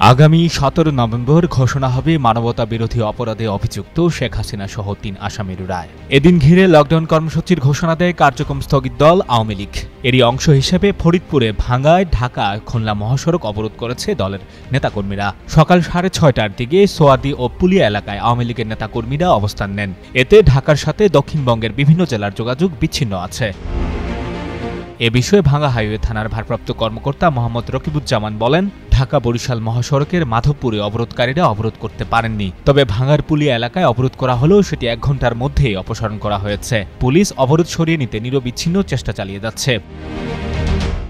আগামী 17 নভেম্বর ঘোষণা হবে মানবতা বিরোধী অপরাধে অভিযুক্ত শেখ হাসিনা সহ ৩ আসামির রায়। এদিন ঘিরে লকডাউন কর্মসূচির ঘোষণা দেয় কার্যক্রম স্থগিত দল আওয়ামী লীগ। এরই অংশ হিসেবে ফরিদপুরে ভাঙ্গায় ঢাকা খুলনা মহাসড়ক অবরোধ করেছে দলের নেতাকর্মীরা। সকাল 6:30টার দিকে সোয়াদি ও পুলিয়া এলাকায় আওয়ামী লীগের নেতাকর্মীরা অবস্থান নেন। এতে ঢাকার সাথে দক্ষিণবঙ্গের বিভিন্ন জেলার যোগাযোগ বিচ্ছিন্ন আছে। এ বিষয়ে ভাঙ্গা হাইওয়ে থানার ভারপ্রাপ্ত কর্মকর্তা মোহাম্মদ রকিবুজ্জামান বলেন, ঢাকা বরিশাল মহাসড়কের মাধবপুরে অবরোধকারীরা অবরোধ করতে পারেননি। তবে ভাঙ্গার পুলিয়া এলাকায় অবরোধ করা হলেও সেটি 1 ঘণ্টার মধ্যেই অপসারণ করা হয়েছে। পুলিশ অবরোধ সরিয়ে নিতে নিরবিচ্ছিন্ন চেষ্টা চালিয়ে যাচ্ছে।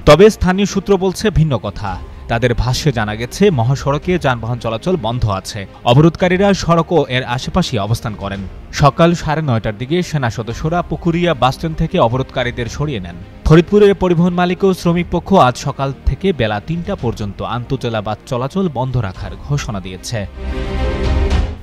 তবে স্থানীয় সূত্র বলছে ভিন্ন কথা। তাদের ভাষ্যে জানা গেছে, মহাসড়কে যানবাহন চলাচল বন্ধ আছে। অবরোধকারীরা সড়ক ও এর আশেপাশে অবস্থান করেন। সকাল 9:30টার দিকে সেনা সদস্যরা পুকুরিয়া বাসস্ট্যান্ড থেকে অবরোধকারীদের সরিয়ে নেন। ফরিদপুরের পরিবহন মালিক ও শ্রমিক পক্ষ আজ সকাল থেকে বেলা 3টা পর্যন্ত আন্তঃজেলা বাস চলাচল বন্ধ রাখার ঘোষণা দিয়েছে।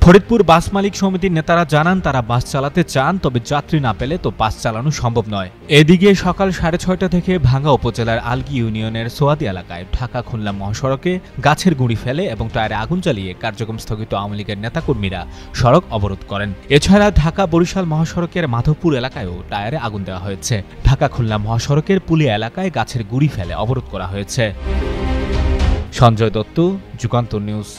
ফরিদপুর বাস মালিক সমিতির নেতারা জানান, তারা বাস চালাতে চান, তবে যাত্রী না পেলে তো বাস চালানো সম্ভব নয়। এদিকে সকাল 6:30টা থেকে ভাঙ্গা উপজেলার আলগি ইউনিয়নের সোয়াদি এলাকায় ঢাকা খুলনা মহাসড়কে গাছের গুঁড়ি ফেলে এবং টায়ারে আগুন জ্বালিয়ে কার্যক্রম স্থগিত আওয়ামী লীগের নেতাকর্মীরা সড়ক অবরোধ করেন। এছাড়া ঢাকা বরিশাল মহাসড়কের মাধবপুর এলাকায়ও টায়ারে আগুন দেওয়া হয়েছে। ঢাকা খুলনা মহাসড়কের পুলিয়া এলাকায় গাছের গুঁড়ি ফেলে অবরোধ করা হয়েছে। সঞ্জয় দত্ত, যুগান্তর নিউজ।